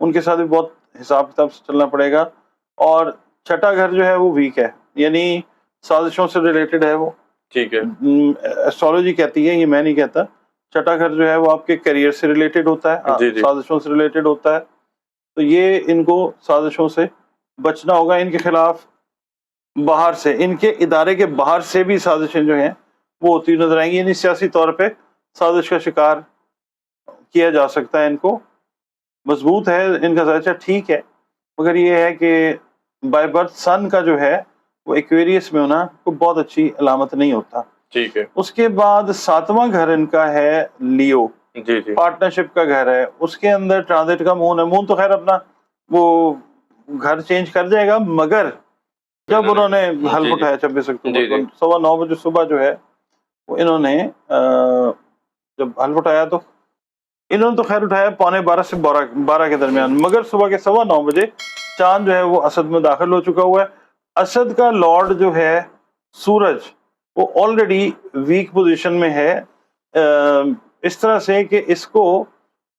ان کے ساتھ بھی بہت حساب کتاب سے چلنا پڑے گا. اور چھٹا گھر جو ہے وہ ویک ہے, یعنی سازشوں سے ریلیٹڈ ہے وہ. ٹھیک ہے. ایسٹرالوجی کہتی ہے, یہ میں نہیں کہتا. چھٹا گھر جو ہے وہ آپ کے کیریئر سے ریلیٹڈ ہوتا ہے, سازشوں سے ریلیٹڈ ہوتا ہے. تو یہ ان کو سازشوں سے بچنا ہوگا. ان کے خلاف باہر سے, ان کے ادارے کے باہر سے بھی سازشیں جو ہیں وہ ہوتی نظر آئیں گی. یعنی سیاسی طور پہ سازش کا شکار کیا جا سکتا ہے. ان کو مضبوط ہے ان کا ذائچہ, ٹھیک ہے, مگر یہ ہے کہ بائی برتھ سن کا جو ہے وہ ایکویریس میں ہونا کوئی بہت اچھی علامت نہیں ہوتا. ٹھیک ہے. اس کے بعد 7واں گھر ان کا ہے لیو, جی جی, پارٹنرشپ کا گھر ہے. اس کے اندر ٹرانزٹ کا مون ہے. مون تو خیر اپنا وہ گھر چینج کر جائے گا, مگر جب انہوں نے حلف اٹھایا 26 اکتوبر کو 9:15 بجے صبح جو ہے وہ انہوں نے جب حلف اٹھایا تو انہوں نے تو خیر اٹھایا 11:15 سے 12 کے درمیان, مگر صبح کے 9:15 بجے چاند جو ہے وہ اسد میں داخل ہو چکا ہوا ہے. اسد کا لارڈ جو ہے سورج وہ آلریڈی ویک پوزیشن میں ہے, اس طرح سے کہ اس کو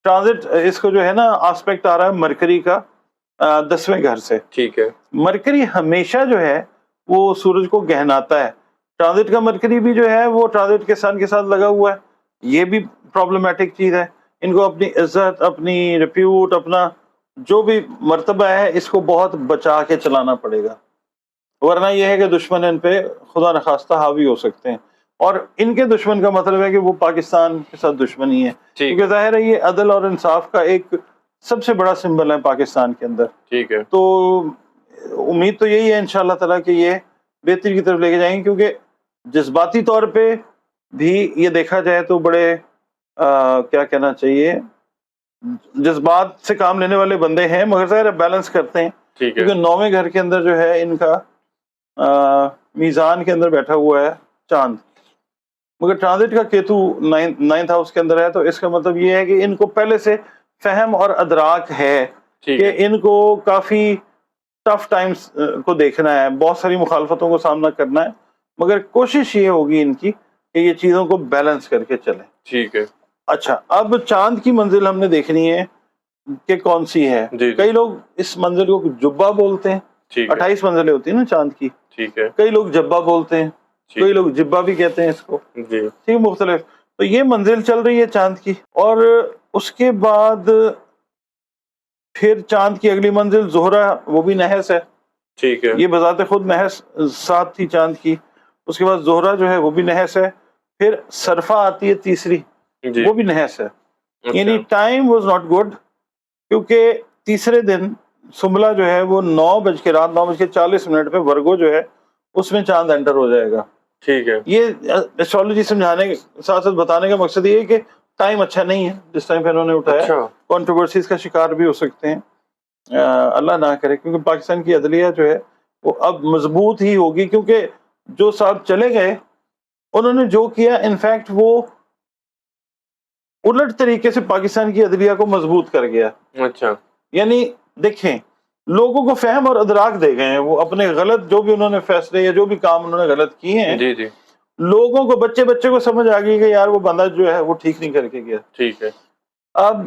ٹرانزٹ, اس کو جو ہے نا آسپیکٹ آ رہا ہے مرکری کا 10ویں گھر سے. ٹھیک ہے. مرکری ہمیشہ جو ہے وہ سورج کو گہناتا ہے. ٹرانزٹ کا مرکری بھی جو ہے وہ ٹرانزٹ کے سن کے ساتھ لگا ہوا ہے. یہ بھی پرابلمٹک چیز ہے. ان کو اپنی عزت, اپنی ریپیوٹ, اپنا جو بھی مرتبہ ہے اس کو بہت بچا کے چلانا پڑے گا, ورنہ یہ ہے کہ دشمن ان پہ خدا نخواستہ حاوی ہو سکتے ہیں. اور ان کے دشمن کا مطلب ہے کہ وہ پاکستان کے ساتھ دشمنی ہے, کیونکہ ظاہر ہے یہ عدل اور انصاف کا ایک سب سے بڑا سمبل ہے پاکستان کے اندر. ٹھیک ہے. تو امید تو یہی ہے انشاءاللہ تعالیٰ کہ یہ بہتری کی طرف لے کے جائیں گے, کیونکہ جذباتی طور پہ بھی یہ دیکھا جائے تو بڑے کیا کہنا چاہیے, جذبات سے کام لینے والے بندے ہیں, مگر ظاہر بیلنس کرتے ہیں. کیونکہ 9ویں گھر کے اندر جو ہے ان کا میزان کے اندر بیٹھا ہوا ہے چاند, مگر ٹرانزٹ کا کیتو 9th ہاؤس کے اندر ہے. تو اس کا مطلب یہ ہے کہ ان کو پہلے سے فہم اور ادراک ہے کہ ان کو کافی ٹف ٹائمز کو دیکھنا ہے, بہت ساری مخالفتوں کو سامنا کرنا ہے, مگر کوشش یہ ہوگی ان کی کہ یہ چیزوں کو بیلنس کر کے چلیں. ٹھیک ہے. اچھا, اب چاند کی منزل ہم نے دیکھنی ہے کہ کون سی ہے. کئی لوگ اس منزل کو جبہ بولتے ہیں, 28 منزلیں ہوتی ہیں نا چاند کی. ٹھیک ہے. کئی لوگ جبہ بولتے ہیں, کئی لوگ جبہ بھی کہتے ہیں اس کو. ٹھیک, مختلف. تو یہ منزل چل رہی ہے چاند کی, اور اس کے بعد پھر چاند کی اگلی منزل زہرہ, وہ بھی نحس ہے. ٹھیک ہے. یہ بذات خود نحس ساتھ تھی چاند کی. اس کے بعد زہرہ جو ہے وہ بھی نحس ہے. پھر صرفہ آتی ہے تیسری, وہ بھی نحس ہے. یعنی ٹائم واز ناٹ گڈ, کیونکہ تیسرے دن سنبلہ جو ہے وہ 9 رات 9:40 پہ ورگو جو ہے اس میں چاند انٹر ہو جائے گا. ٹھیک ہے. یہ ایسٹرالوجی سمجھانے کے ساتھ ساتھ بتانے کا مقصد یہ ہے کہ ٹائم اچھا نہیں ہے جس ٹائم پہ انہوں نے اٹھایا. کنٹروورسیز کا شکار بھی ہو سکتے ہیں, اللہ نہ کرے, کیونکہ پاکستان کی عدلیہ جو ہے وہ اب مضبوط ہی ہوگی, کیونکہ جو صاحب چلے گئے انہوں نے جو کیا انفیکٹ وہ الٹ طریقے سے پاکستان کی عدلیہ کو مضبوط کر گیا. اچھا, یعنی دیکھیں لوگوں کو فہم اور ادراک دے گئے ہیں, وہ اپنے غلط جو بھی انہوں نے فیصلے یا جو بھی کام انہوں نے غلط کیے ہیں, جی جی, لوگوں کو بچے کو سمجھ آ گئی کہ یار وہ بندہ جو ہے وہ ٹھیک نہیں کر کے گیا. ٹھیک ہے. اب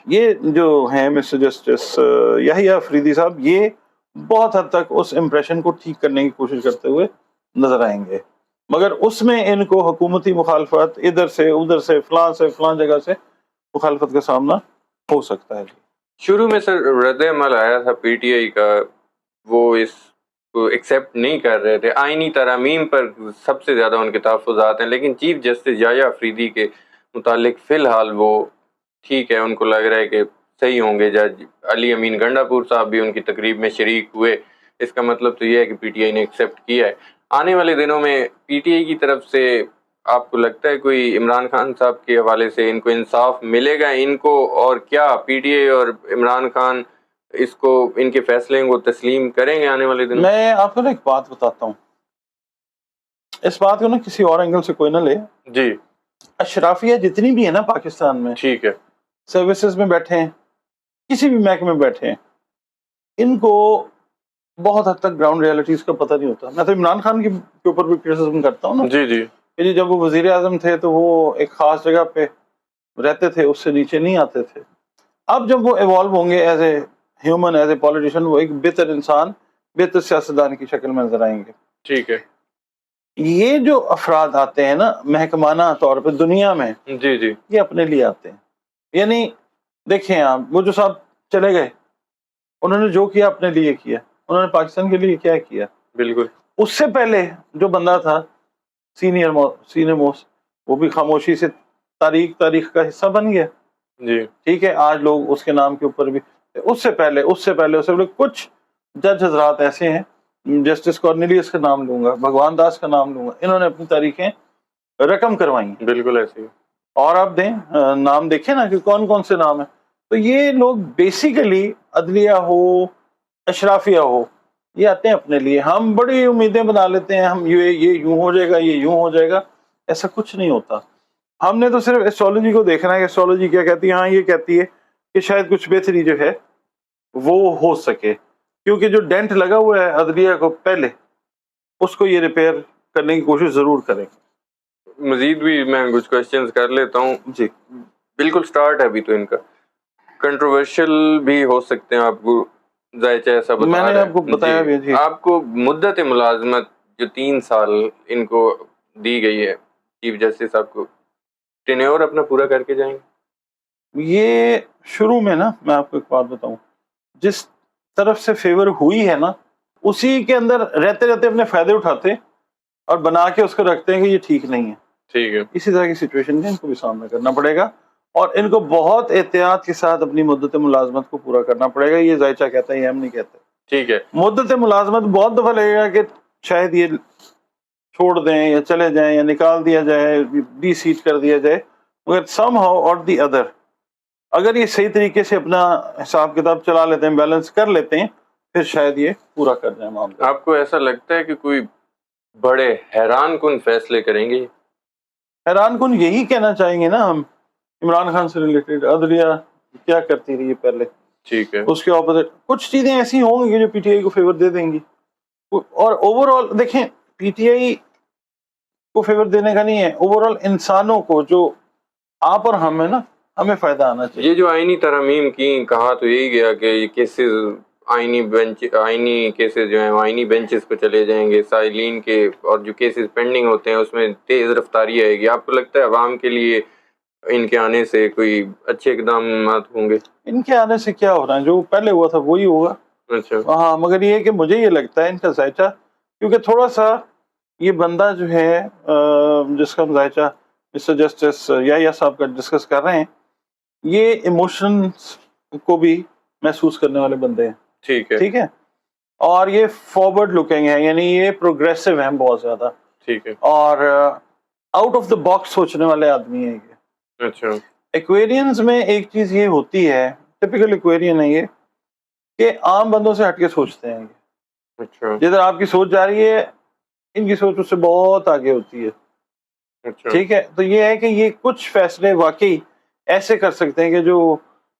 یہ جو ہیں مسٹر جسٹس یحییٰ افریدی صاحب, یہ بہت حد تک اس امپریشن کو ٹھیک کرنے کی کوشش کرتے ہوئے نظر آئیں گے, مگر اس میں ان کو حکومتی مخالفت ادھر سے ادھر سے فلاں جگہ سے مخالفت کا سامنا ہو سکتا ہے. شروع میں سر رد عمل آیا تھا پی ٹی آئی کا, وہ اس کو ایکسیپٹ نہیں کر رہے تھے. آئینی ترامیم پر سب سے زیادہ ان کے تحفظات ہیں, لیکن چیف جسٹس یحییٰ افریدی کے متعلق فی الحال وہ ٹھیک ہے, ان کو لگ رہا ہے کہ صحیح ہوں گے. جج علی امین گنڈا پور صاحب بھی ان کی تقریب میں شریک ہوئے. اس کا مطلب تو یہ ہے کہ پی ٹی آئی نے ایکسیپٹ کیا ہے. آنے والے دنوں میں پی ٹی آئی کی طرف سے آپ کو لگتا ہے کوئی عمران خان صاحب کے حوالے سے ان کو انصاف ملے گا ان کو, اور کیا پی ٹی آئی اور عمران خان اس کو ان کے فیصلے کو تسلیم کریں گے آنے والے دنوں؟ میں آپ کو نا ایک بات بتاتا ہوں, اس بات کو نا کسی اور اینگل سے کوئی نہ لے. جی, اشرافیہ جتنی بھی ہے نا پاکستان میں, ٹھیک ہے, سروسز میں بیٹھے ہیں, کسی بھی محکمے میں بیٹھے ہیں, ان کو بہت حد تک گراؤنڈ ریالٹیز کا پتہ نہیں ہوتا. میں تو عمران خان کے اوپر بھی کرٹیسزم کرتا ہوں نا. جی جی, کہ جب وہ وزیر اعظم تھے تو وہ ایک خاص جگہ پہ رہتے تھے, اس سے نیچے نہیں آتے تھے. اب جب وہ ایوالو ہوں گے as a human, as a politician, وہ ایک بہتر انسان، بہتر سیاستدان کی شکل میں نظر آئیں گے. ٹھیک ہے. یہ جو افراد آتے ہیں نا محکمانہ طور پہ دنیا میں، جی جی. یہ اپنے لیے آتے ہیں. یعنی دیکھیں آپ، وہ جو صاحب چلے گئے، انہوں نے جو کیا اپنے لیے کیا. انہوں نے پاکستان کے لیے کیا کیا؟ بالکل. اس سے پہلے جو بندہ تھا سینئر موسٹ، وہ بھی خاموشی سے تاریخ کا حصہ بن گیا. جی. ٹھیک ہے، آج لوگ اس کے نام کے اوپر بھی، اس سے پہلے کچھ جج حضرات ایسے ہیں، جسٹس کارنیلیس کا نام لوں گا، بھگوان داس کا نام لوں گا، انہوں نے اپنی تاریخیں رقم کروائی ہیں. بالکل ایسے ہی. اور آپ دیں نام دیکھیں نا کہ کون کون سے نام ہیں. تو یہ لوگ بیسیکلی عدلیہ ہو، اشرافیہ ہو، یہ آتے ہیں اپنے لیے. ہم بڑی امیدیں بنا لیتے ہیں، ہم یہ یوں ہو جائے گا، یہ یوں ہو جائے گا. ایسا کچھ نہیں ہوتا. ہم نے تو صرف ایسٹرولوجی کو دیکھنا ہے کہ ایسٹرولوجی کیا کہتی ہے. ہاں یہ کہتی ہے کہ شاید کچھ بہتری جو ہے وہ ہو سکے، کیونکہ جو ڈینٹ لگا ہوا ہے عدلیہ کو پہلے، اس کو یہ ریپیئر کرنے کی کوشش ضرور کریں. مزید بھی میں کچھ کوشچنز کر لیتا ہوں. جی بالکل سٹارٹ ہے ابھی تو ان کا. کنٹروورشل بھی ہو سکتے ہیں، آپ کو ذائچہ ایسا بتا میں نے رہا ہے. آپ کو بتایا بھی. جی. آپ کو مدت ملازمت جو 3 سال ان کو دی گئی ہے چیف جسٹس، آپ کو ٹینیور اپنا پورا کر کے جائیں گے؟ یہ شروع میں نا میں آپ کو ایک بات بتاؤں، جس طرف سے فیور ہوئی ہے نا، اسی کے اندر رہتے رہتے اپنے فائدے اٹھاتے اور بنا کے اس کو رکھتے ہیں کہ یہ ٹھیک نہیں ہے. ٹھیک ہے. اسی طرح کی سچویشن کا ان کو بھی سامنا کرنا پڑے گا، اور ان کو بہت احتیاط کے ساتھ اپنی مدت ملازمت کو پورا کرنا پڑے گا. یہ ذائچہ کہتا ہے، یہ ہم نہیں کہتے. ٹھیک ہے. مدت ملازمت بہت دفعہ لگے گا کہ شاید یہ چھوڑ دیں یا چلے جائیں یا نکال دیا جائے، ڈی سیٹ کر دیا جائے، مگر سم ہاؤ اور دی ادر اگر یہ صحیح طریقے سے اپنا حساب کتاب چلا لیتے ہیں، بیلنس کر لیتے ہیں، پھر شاید یہ پورا کر جائیں معاملہ. آپ کو ایسا لگتا ہے کہ کوئی بڑے حیران کن فیصلے کریں گے؟ حیران کن یہی کہنا چاہیں گے نا ہم، عمران خان سے ریلیٹڈ عدلیہ کیا کرتی رہی ہے پہلے، ٹھیک ہے. اس کے اپوزٹ کچھ چیزیں ایسی ہوں گی جو پی ٹی آئی کو فیور دے دیں گی. اور اوور آل دیکھیں، پی ٹی آئی کو فیور دینے کا نہیں ہے، اوور آل انسانوں کو، جو آپ اور ہم ہیں نا، ہمیں فائدہ آنا چاہیے. یہ جو آئینی ترامیم کی، کہا تو یہی گیا کہ یہ کیسز آئینی کیسز جو ہیں آئینی بینچز پہ چلے جائیں گے، سائلین کے، اور جو کیسز پینڈنگ ہوتے ہیں اس میں تیز رفتاری آئے گی. آپ کو لگتا ہے عوام کے لیے ان کے آنے سے کوئی اچھے اقدامات ہوں گے؟ ان کے آنے سے کیا ہو رہا ہے، جو پہلے ہوا تھا وہی ہوگا. اچھا. ہاں، مگر یہ کہ مجھے یہ لگتا ہے ان کا ذائچہ، کیونکہ تھوڑا سا یہ بندہ جو ہے جس کا ہم ذائچہ مسٹر جسٹس یا صاحب کا ڈسکس کر رہے ہیں، یہ ایموشنز کو بھی محسوس کرنے والے بندے ہیں. ٹھیک ہے. ٹھیک ہے، اور یہ فارورڈ لکنگ ہے، یعنی یہ پروگریسو ہیں بہت زیادہ. ٹھیک ہے. اور آؤٹ آف دا باکس سوچنے والے آدمی ہیں یہ. اچھا. ایکویرینز میں ایک چیز یہ ہوتی ہے، ٹپیکل ایکویرین ہے یہ، کہ عام بندوں سے ہٹ کے سوچتے ہیں یہ. اچھا. جدھر آپ کی سوچ جا رہی ہے، ان کی سوچ اس سے بہت آگے ہوتی ہے. اچھا. ٹھیک ہے، تو یہ ہے کہ یہ کچھ فیصلے واقعی ایسے کر سکتے ہیں کہ جو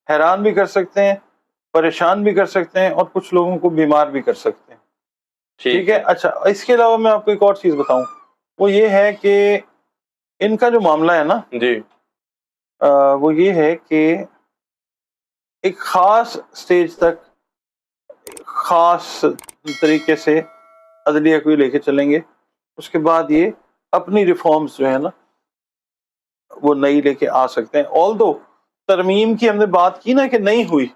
حیران بھی کر سکتے ہیں، پریشان بھی کر سکتے ہیں، اور کچھ لوگوں کو بیمار بھی کر سکتے ہیں. ٹھیک ہے. اچھا، اس کے علاوہ میں آپ کو ایک اور چیز بتاؤں، وہ یہ ہے کہ ان کا جو معاملہ ہے نا، جی، وہ یہ ہے کہ ایک خاص سٹیج تک خاص طریقے سے عدلیہ کو لے کے چلیں گے. اس کے بعد یہ اپنی ریفارمز جو ہے نا وہ نئی لے کے آ سکتے ہیں. آلدو ترمیم کی ہم نے بات کی نا کہ نہیں ہوئی،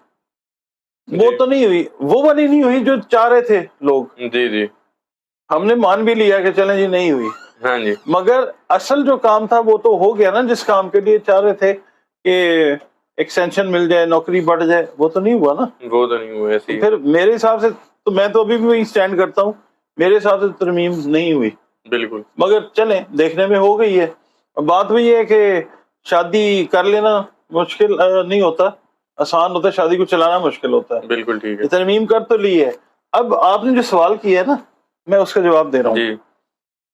وہ تو نہیں ہوئی، وہ والی نہیں ہوئی جو چاہ رہے تھے لوگ. جی جی، ہم نے مان بھی لیا کہ چلیں جی نہیں ہوئی. ہاں جی. مگر اصل جو کام تھا وہ تو ہو گیا نا، جس کام کے لیے چاہ رہے تھے کہ ایکسٹینشن مل جائے، نوکری بڑھ جائے، وہ تو نہیں ہوا نا. وہ تو نہیں ہوا. ایسے پھر میرے حساب سے تو میں تو ابھی بھی وہی اسٹینڈ کرتا ہوں، میرے حساب سے ترمیم نہیں ہوئی. بالکل. مگر چلیں، دیکھنے میں ہو گئی ہے. بات وہی ہے کہ شادی کر لینا مشکل نہیں ہوتا، آسان ہوتا ہے، شادی کو چلانا مشکل ہوتا ہے. بالکل ٹھیک ہے. ترمیم کر تو لی ہے. اب آپ نے جو سوال کیا ہے نا، میں اس کا جواب دے رہا ہوں. جی،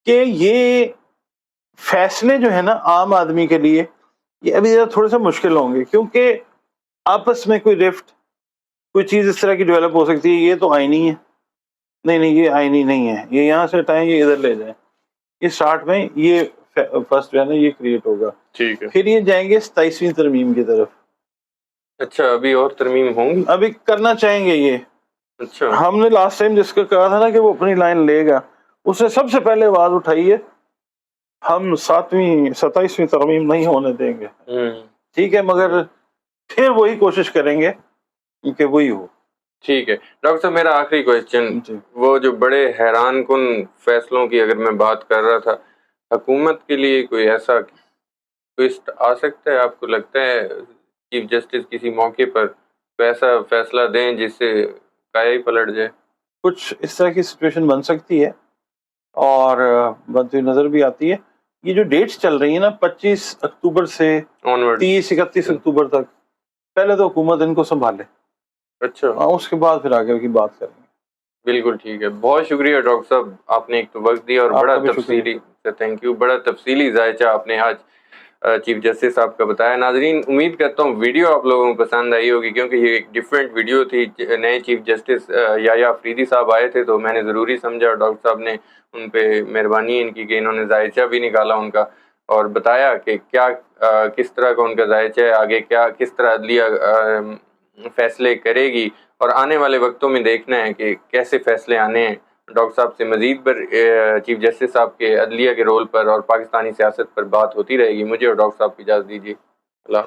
کہ یہ فیصلے جو ہے نا عام آدمی کے لیے یہ ابھی تھوڑے سے مشکل ہوں گے، کیونکہ آپس میں کوئی رفٹ، کوئی چیز اس طرح کی ڈیولپ ہو سکتی ہے. یہ تو آئینی ہے، نہیں یہ آئینی نہیں ہے، یہ یہاں سے ہٹائیں، یہ ادھر لے جائیں. یہ سٹارٹ میں یہ فرسٹ جو ہے نا یہ کریٹ ہوگا. ٹھیک ہے. پھر یہ جائیں گے 27ویں ترمیم کی طرف. اچھا ابھی اور ترمیم ہوں گی؟ ابھی کرنا چاہیں گے یہ. اچھا ہم نے لاسٹ ٹائم جس کا کہا تھا نا کہ وہ اپنی لائن لے گا, اس نے سب سے پہلے آواز اٹھائی ہے ہم 27ویں ترمیم نہیں ہونے دیں گے. ٹھیک ہے, مگر پھر وہی کوشش کریں گے کہ وہی ہو. ٹھیک ہے ڈاکٹر صاحب, میرا آخری کویشچن, جی. وہ جو بڑے حیران کن فیصلوں کی اگر میں بات کر رہا تھا, حکومت کے لیے کوئی ایسا ٹویسٹ آ سکتا ہے؟ آپ کو لگتا ہے چیف جسٹس کسی موقع پر ایسا فیصلہ دیں جس سے کایا ہی پلٹ جائے؟ کچھ اس طرح کی سچویشن بن سکتی ہے, اور بنتی نظر بھی آتی ہے. یہ جو ڈیٹس چل رہی ہیں نا 25 اکتوبر سے آنورڈ. 30-31 اکتوبر تک, پہلے تو حکومت ان کو سنبھالے, اچھا اس کے بعد پھر آگے کی بات کریں گے. بالکل ٹھیک ہے. بہت شکریہ ڈاکٹر صاحب, آپ نے ایک تو وقت دیا اور آپ بڑا کا بھی تفصیلی, تھینک یو, بڑا تفصیلی ذائچہ آپ نے آج چیف جسٹس صاحب کا بتایا. ناظرین, امید کرتا ہوں ویڈیو آپ لوگوں کو پسند آئی ہوگی, کیونکہ یہ ایک ڈیفرنٹ ویڈیو تھی. نئے چیف جسٹس یحییٰ افریدی صاحب آئے تھے, تو میں نے ضروری سمجھا, اور ڈاکٹر صاحب نے ان پہ مہربانی ان کی کہ انہوں نے ذائچہ بھی نکالا ان کا, اور بتایا کہ کیا کس طرح کا ان کا ذائچہ ہے, آگے کیا کس طرح عدلیہ فیصلے کرے گی, اور آنے والے وقتوں میں دیکھنا ہے کہ کیسے فیصلے آنے ہیں. ڈاکٹر صاحب سے مزید پر چیف جسٹس صاحب کے عدلیہ کے رول پر اور پاکستانی سیاست پر بات ہوتی رہے گی. مجھے اور ڈاکٹر صاحب کی اجازت دیجیے. اللہ